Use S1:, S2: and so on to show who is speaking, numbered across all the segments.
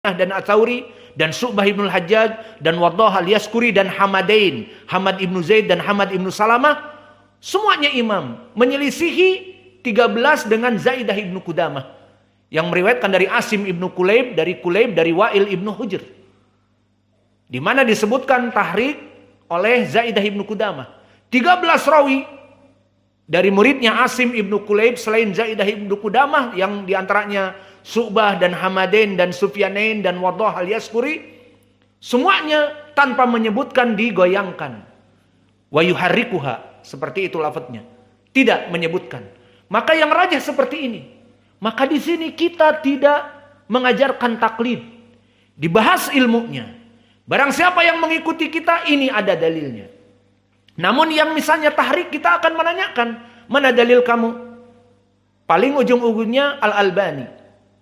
S1: dan At-Tsauri dan Syu'bah ibnul Hajjaj dan Waddah al-Yaskuri dan Hamadain, Hamad ibnu Zaid dan Hamad ibnu Salamah, semuanya imam, menyelisihi 13 dengan Zaidah ibnu Qudamah yang meriwayatkan dari Asim ibnu Kulayb, dari Wa'il ibnu Hujr, di mana disebutkan tahrik oleh Zaidah ibnu Qudamah. 13 rawi dari muridnya Asim ibnu Kulayb selain Zaidah ibnu Qudamah yang diantaranya Syu'bah dan Hamadain dan Sufyanain dan Waddah al-Yaskuri, semuanya tanpa menyebutkan digoyangkan. Wa yuharrikuha, seperti itu lafadznya. Tidak menyebutkan. Maka yang rajih seperti ini. Maka di sini kita tidak mengajarkan taklid. Dibahas ilmunya. Barang siapa yang mengikuti kita, ini ada dalilnya. Namun yang misalnya tahrik, kita akan menanyakan, mana dalil kamu? Paling ujung-ujungnya Al-Albani.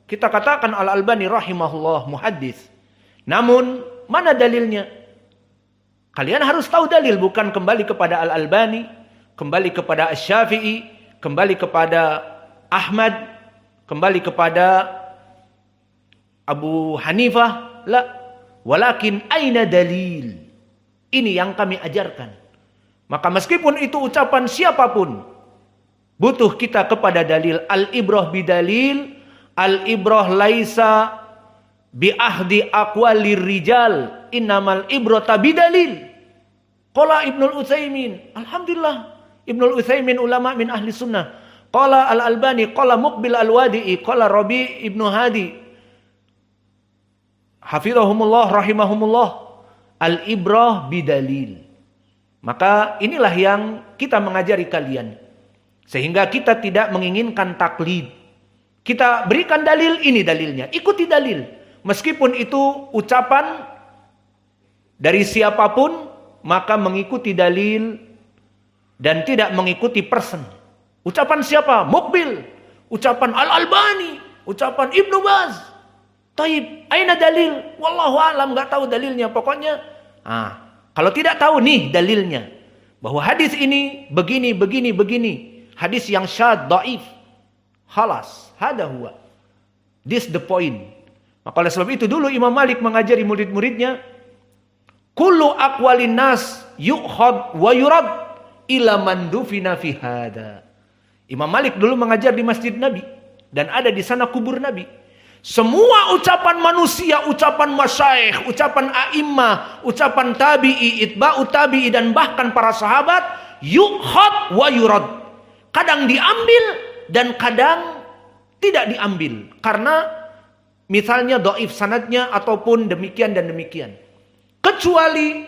S1: Kita katakan Al-Albani rahimahullah muhaddis. Namun mana dalilnya? Kalian harus tahu dalil, bukan kembali kepada Al-Albani, kembali kepada Asy-Syafi'i, kembali kepada Ahmad, kembali kepada Abu Hanifah. La, walakin aina dalil. Ini yang kami ajarkan. Maka meskipun itu ucapan siapapun, butuh kita kepada dalil. Al-ibrah bidalil, al-ibrah laisa bi ahdi aqwalir rijal, innamal ibrata bidalil. Qala Ibnul Utsaimin, alhamdulillah, Ibnul Utsaimin ulama min ahli sunnah. Qala Al-Albani, qala Muqbil Al-Wadi'i, qala Rabi' Ibnu Hadi, hafizahumullah rahimahumullah, al-ibrah bidalil. Maka inilah yang kita mengajari kalian, sehingga kita tidak menginginkan taklid. Kita berikan dalil, ini dalilnya. Ikuti dalil. Meskipun itu ucapan dari siapapun, maka mengikuti dalil dan tidak mengikuti person. Ucapan siapa? Muqbil. Ucapan Al-Albani. Ucapan Ibnu Baz. Taib, aina dalil? Wallahu alam, gak tahu dalilnya. Pokoknya, kalau tidak tahu nih dalilnya. Bahwa hadis ini begini, begini, begini. Hadis yang syadz, dhaif. Halas, hada huwa. This the point. Maka oleh sebab itu dulu Imam Malik mengajari murid-muridnya, kullu aqwalin nas yu'khad wa yurad ila man dufina fi hada. Imam Malik dulu mengajar di Masjid Nabi dan ada di sana kubur Nabi. Semua ucapan manusia, ucapan masyayikh, ucapan a'immah, ucapan tabi'i, itba'ut tabi'i dan bahkan para sahabat, yu'khad wa yurad. Kadang diambil dan kadang tidak diambil karena misalnya dhaif sanadnya ataupun demikian dan demikian. Kecuali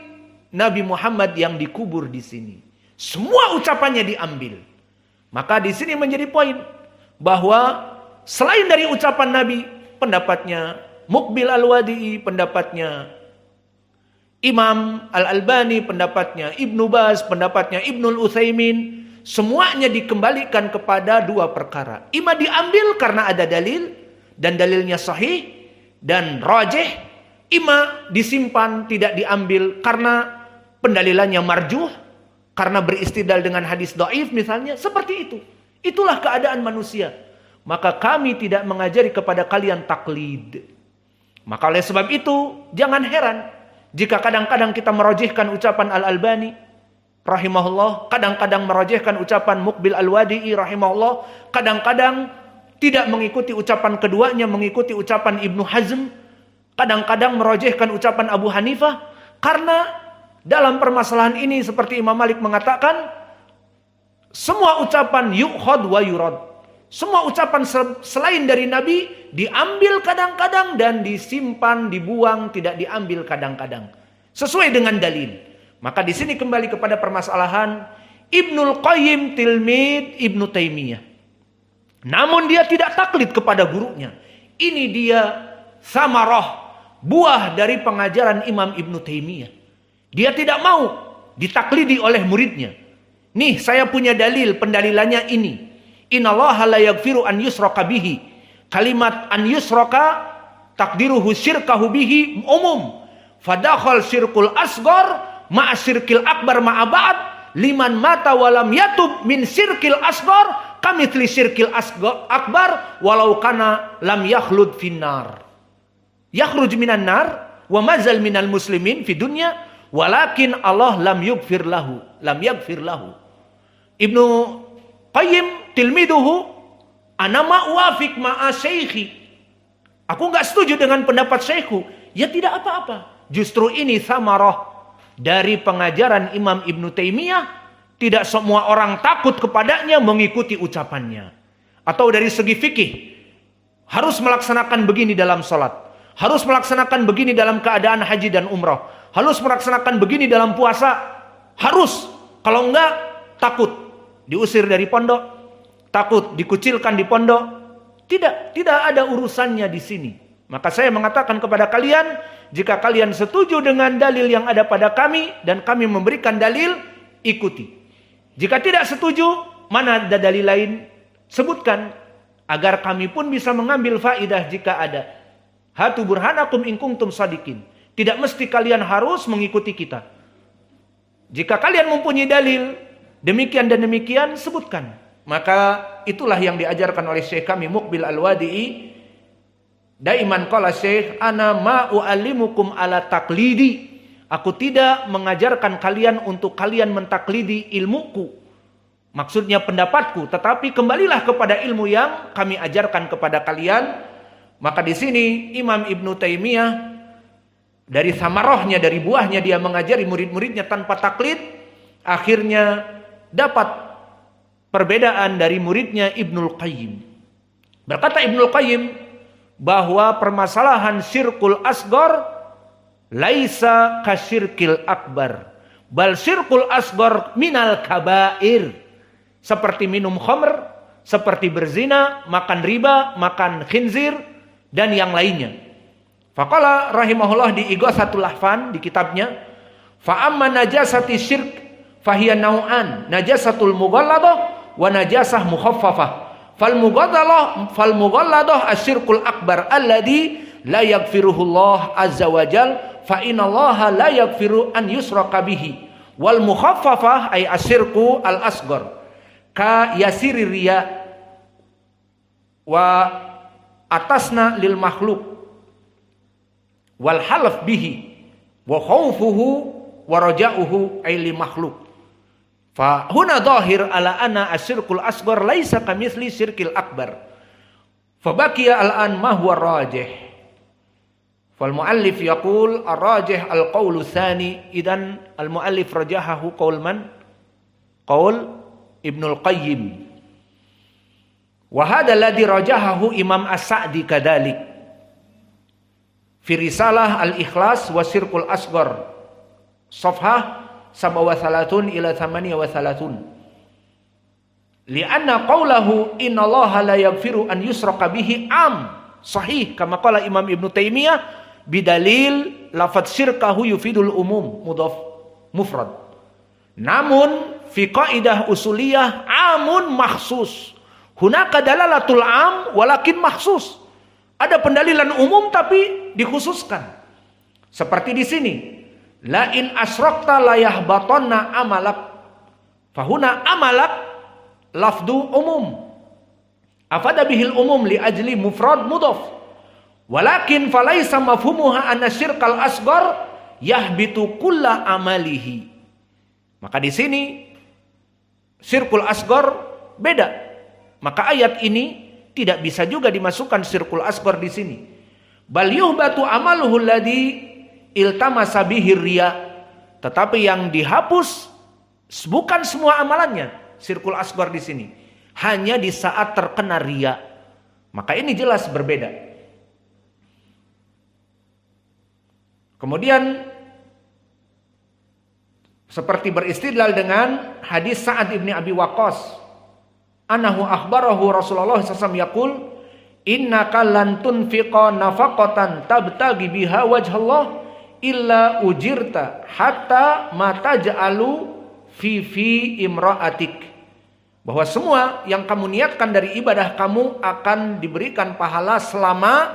S1: Nabi Muhammad yang dikubur di sini, semua ucapannya diambil. Maka di sini menjadi poin bahwa selain dari ucapan Nabi, pendapatnya Muqbil Al-Wadi'i, pendapatnya Imam Al-Albani, pendapatnya Ibnu Baz, pendapatnya Ibnul Utsaimin, semuanya dikembalikan kepada dua perkara. Ima diambil karena ada dalil dan dalilnya sahih dan rajih. Ima disimpan tidak diambil karena pendalilannya marjuh, karena beristidlal dengan hadis dhaif misalnya. Seperti itu. Itulah keadaan manusia. Maka kami tidak mengajari kepada kalian taklid. Maka oleh sebab itu jangan heran jika kadang-kadang kita merajihkan ucapan Al-Albani rahimahullah, kadang-kadang merajihkan ucapan Muqbil Al-Wadi'i rahimahullah, kadang-kadang tidak mengikuti ucapan keduanya, mengikuti ucapan Ibnu Hazm, kadang-kadang merajihkan ucapan Abu Hanifah, karena dalam permasalahan ini seperti Imam Malik mengatakan, semua ucapan yu'khad wa yurad. Semua ucapan selain dari Nabi diambil kadang-kadang dan disimpan, dibuang, tidak diambil kadang-kadang. Sesuai dengan dalil. Maka di sini kembali kepada permasalahan Ibnul Qayyim tilmid Ibnu Taimiyah. Namun dia tidak taklid kepada gurunya. Ini dia samarah, buah dari pengajaran Imam Ibnu Taimiyah. Dia tidak mau ditaklidi oleh muridnya. Nih saya punya dalil, pendalilannya ini. Innallaha la yaghfiru an yusraka bihi. Kalimat an yusraka takdiruhu syirkahu bihi umum. Fadakhal syirkul asghar ma'asyirkil akbar ma'abad liman mata walam yatub min syirkil asghar kamitsli syirkil akbar walau kana lam yakhlud finnar. yakhruj minan nar wa mazal minal muslimin fi dunya walakin Allah lam yaghfir lahu. Ibnu Qayyim tilmiduhu ana ma uwafiq ma'a syaikhi. Aku enggak setuju dengan pendapat syaikhu. Ya tidak apa-apa. Justru ini samarah dari pengajaran Imam Ibnu Taimiyah. Tidak semua orang takut kepadanya mengikuti ucapannya. Atau dari segi fikih, harus melaksanakan begini dalam salat, harus melaksanakan begini dalam keadaan haji dan umrah, harus melaksanakan begini dalam puasa, harus. Kalau enggak, takut diusir dari pondok, takut dikucilkan di pondok. Tidak ada urusannya di sini. Maka saya mengatakan kepada kalian, jika kalian setuju dengan dalil yang ada pada kami dan kami memberikan dalil, ikuti. Jika tidak setuju, mana ada dalil lain, sebutkan agar kami pun bisa mengambil faidah jika ada. Hatu burhanakum in kuntum shadiqin. Tidak mesti kalian harus mengikuti kita. Jika kalian mempunyai dalil demikian dan demikian, sebutkan. Maka itulah yang diajarkan oleh Syekh kami Muqbil Al-Wadi'i. Daiman qala Syekh, ana ma u'allimukum ala taklidi. Aku tidak mengajarkan kalian untuk kalian mentaklidi ilmuku. Maksudnya pendapatku, tetapi kembalilah kepada ilmu yang kami ajarkan kepada kalian. Maka di sini Imam Ibnu Taimiyah dari samarahnya, dari buahnya dia mengajari murid-muridnya tanpa taklid, akhirnya dapat perbedaan dari muridnya Ibnul Qayyim. Berkata Ibnul Qayyim bahwa permasalahan syirkul asghar laisa kasyirkil akbar, bal syirkul asghar minal kabair. Seperti minum khamr, seperti berzina, makan riba, makan khinzir, dan yang lainnya. Faqala rahimahullah di Ighatsatul Lahfan di kitabnya, fa amma najasati syirk fahiya nau'an, najasatul mughalladah wa najasah mukhaffafah. Fal mughalladah asyirkul akbar alladhi la yaghfiruhu Allah azza wa jal, fa innallaha la yaghfiru an yusraka bihi. Wal mukhaffafah ay asyirku al asghar ka yasiri riya wa atasna lil makhluk wal halaf bihi wa khawfuhu wa raja'uhu ay li makhluk. Fa huna dhahir ala anna asyirkul asghar laisa kamitsli syirkil akbar. Fa baqiya al-an ma huwa rajih. Fal muallif yaqul ar-rajih al-qaulu tsani, idan al-muallif rajahahu qaul man? Qaul Ibnul Qayyim. Wa hadha alladhi rajahahu Imam As-Sa'di kadzalik fi risalah Al-Ikhlas wa Syirkul Asghar safhah 37 ila 38. Li'anna qawlahu innallaha la yaghfiru an yusraka bihi am sahih kama qala Imam Ibnu Taimiyah bidalil lafadz syirkahu yufidul umum mudhaf mufrad. Namun fi qaidah usuliyah amun makhsus. Hunaka dalalatul am walakin makhsus. Ada pendalilan umum tapi dikhususkan. Seperti di sini, la in asrakta la yahbatanna amalak. Fahuna amalak lafdu umum. Afada bihil umum li ajli mufrad mudhaf. Walakin falaysa mafhumuha anna syirkal asghar yahbitu kulla amalihi. Maka di sini syirkul asghar beda. Maka ayat ini tidak bisa juga dimasukkan syirkul asghar di sini. Bal yuhbatu amaluhu alladhi iltamasa bihi riya. Tetapi yang dihapus bukan semua amalannya syirkul asghar di sini. Hanya di saat terkena riya. Maka ini jelas berbeda. Kemudian seperti beristidlal dengan hadis Sa'ad ibn Abi Waqqas, anahu akhbarahu Rasulullah SAW yaqul, innaka lan tunfiqa nafaqatan tabtagi biha wajhallah illa ujirta hatta ma taj'alu fi imra'atik. Bahwa semua yang kamu niatkan dari ibadah kamu akan diberikan pahala selama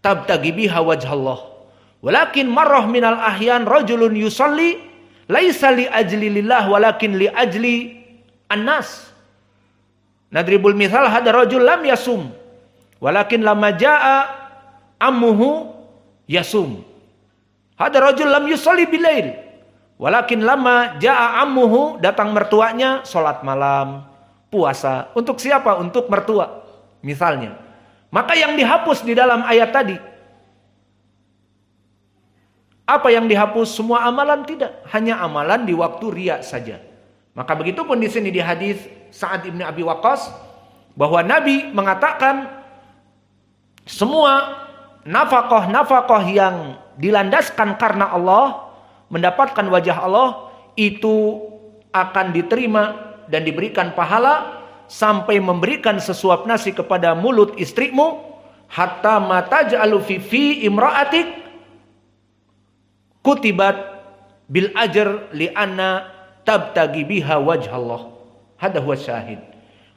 S1: tabtagi biha wajhallah. Walakin marrah minal ahyan rajulun yusalli laisa li ajli lillah walakin li ajli annas. Nadribul mithal hada rajul lam yasum walakin lama jaa ammuhu yasum. Hada rajul lam yusalli bilail. Walakin lama jaa ammuhu, datang mertuanya, salat malam, puasa. Untuk siapa? Untuk mertua, misalnya. Maka yang dihapus di dalam ayat tadi, apa yang dihapus? Semua amalan tidak, hanya amalan di waktu riya saja. Maka begitu pun di sini di hadis Sa'ad ibn Abi Waqqas, bahwa Nabi mengatakan semua nafkah yang dilandaskan karena Allah, mendapatkan wajah Allah, itu akan diterima dan diberikan pahala sampai memberikan sesuap nasi kepada mulut istrimu, hatta mataj'alu fi imra'atik kutibat bil ajr li anna tabtagi biha wajh Allah. Hada huwa syahid.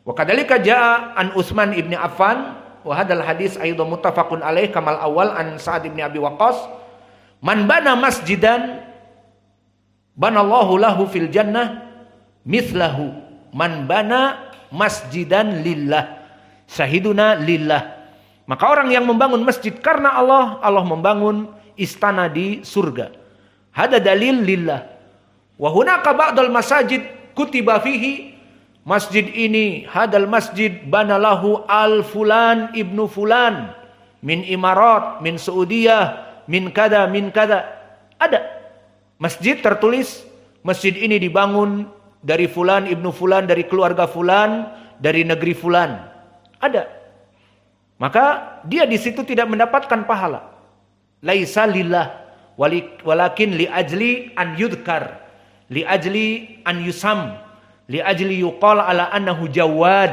S1: Wa kadzalika jaa an Utsman ibn Affan wa hadal hadis aidan muttafaqun alaih kamal awal an Sa'ad ibn Abi Waqqas, man bana masjidan banallahu lahu fil jannah mithlahu man bana masjidan lillah syahiduna lillah. Maka orang yang membangun masjid karena Allah, Allah membangun istana di surga. Hada dalil lillah. Wa hunaka ba'dal masajid kutiba fihi, masjid ini, hadal masjid banalahu al fulan ibnu fulan min imarat min Saudiyah min kada. Ada masjid tertulis, masjid ini dibangun dari fulan ibnu fulan, dari keluarga fulan, dari negeri fulan. Ada. Maka dia di situ tidak mendapatkan pahala. Laisa lillah walakin li ajli an yudhkar, li ajli an yusam, li ajli yuqal ala annahu jawad,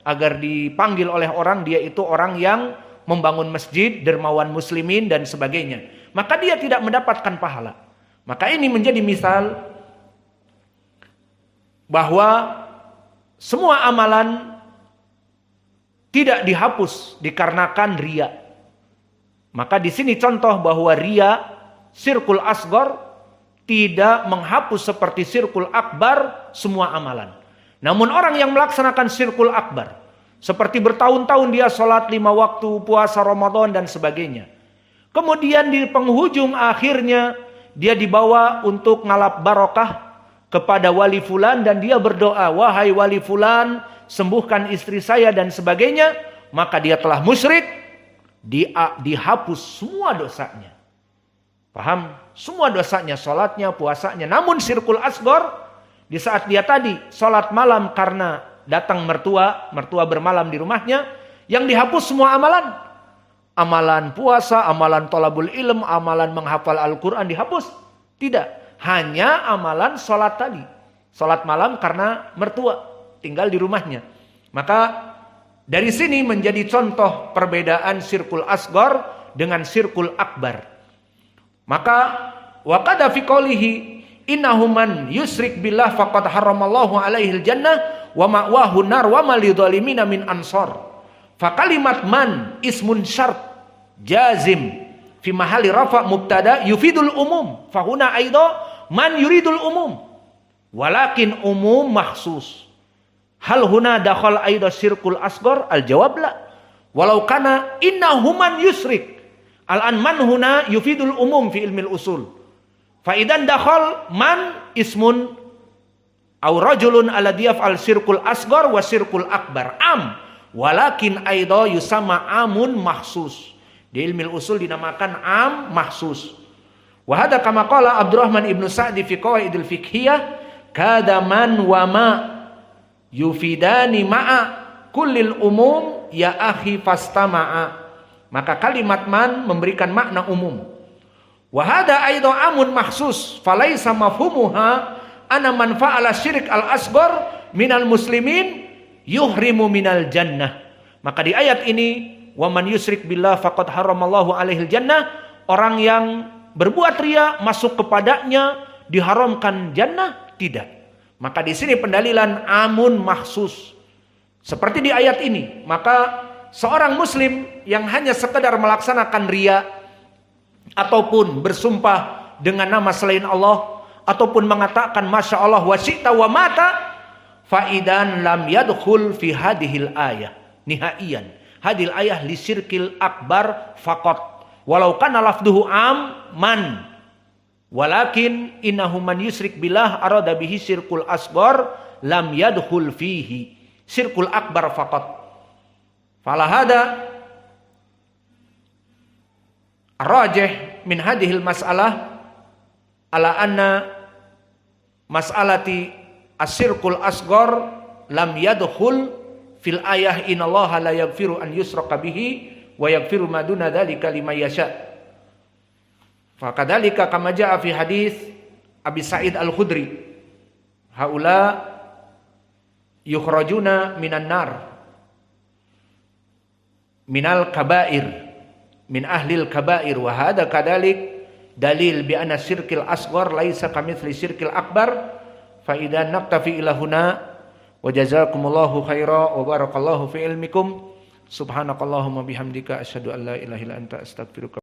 S1: agar dipanggil oleh orang dia itu orang yang membangun masjid, dermawan muslimin dan sebagainya. Maka dia tidak mendapatkan pahala. Maka ini menjadi misal bahwa semua amalan tidak dihapus dikarenakan riya. Maka di sini contoh bahwa riya, syirkul asghar, tidak menghapus seperti syirkul akbar semua amalan. Namun orang yang melaksanakan syirkul akbar, seperti bertahun-tahun dia sholat 5 waktu, puasa Ramadan dan sebagainya, kemudian di penghujung akhirnya dia dibawa untuk ngalap barokah kepada wali fulan dan dia berdoa, wahai wali fulan, sembuhkan istri saya dan sebagainya, maka dia telah musyrik, dihapus semua dosanya. Paham? Semua dosanya, sholatnya, puasanya. Namun syirkul asghar, di saat dia tadi sholat malam karena datang mertua bermalam di rumahnya, yang dihapus semua amalan. Amalan puasa, amalan thalabul ilm, amalan menghafal Al-Quran dihapus. Tidak. Hanya amalan sholat tadi. Sholat malam karena mertua tinggal di rumahnya. Maka dari sini menjadi contoh perbedaan syirkul asghar dengan syirkul akbar. Maka waqada fi qoulihi innahu man yusrik billah faqad haramallahu alaihil jannah wa ma'wahu nar wa ma lidzalimina min ansar. Fa kalimat man ismun syart jazim fi mahalli rafa mubtada yufidul umum. Fa huna aidha man yuridul umum walakin umum makhsus. Hal huna dakhal aidha syirkul asghar? Al jawab la. Walau kana innahu man yusrik. Al-an man huna yufidul umum fi ilmil usul. Fa idan dakhal man ismun aw rajulun alladhi yaf'al syirkul asghar wa syirkul akbar am walakin aidha yusamma amun mahsus. Di ilmil usul dinamakan am mahsus. Wa hadha kama qala Abdurrahman ibnu Sa'di fi qawaidil fiqhiyah kada man wa ma yufidani ma'a kullil umum ya akhi fastama'a. Maka kalimat man memberikan makna umum. Wa hadha aidan amun mahsus falaisa mafhumuha ana man fa'ala syirik al-asghar minal muslimin yuhrimu minal jannah. Maka di ayat ini wa man yusyrik billah faqad haramallahu alaihil jannah, orang yang berbuat riya masuk kepadanya diharamkan jannah? Tidak. Maka di sini pendalilan amun mahsus. Seperti di ayat ini, maka seorang muslim yang hanya sekedar melaksanakan riya ataupun bersumpah dengan nama selain Allah ataupun mengatakan masya Allah wa syi'ta wa mata faidan lam yadkhul fi hadhil ayah nihaiyan. Hadil ayah li syirkil akbar faqat. Walau kana lafduhu man. Walakin innahu man yusrik billah arada bihi syirkul asghar lam yadkhul fihi syirkul akbar faqat. Fala hada rajih min hadhil mas'alah ala anna mas'alati asyirkul asghar lam yadkhul fil ayah innallaha la yaghfiru an yusraka bihi wa yaghfiru ma duna dzalika liman yasha. Fakadzalika kama jaa fi hadis Abi Sa'id Al-Khudri haula yukhrajuna minan nar minal kaba'ir min ahlil kaba'ir wa hadha kadalik dalil bi anna syirkil asghar laisa kamitsli syirkil akbar fa idzan naktafi ila huna wa jazakumullahu khaira wa barakallahu fi ilmikum subhanakallahumma bihamdika asyhadu an la ilaha illa anta astaghfiruka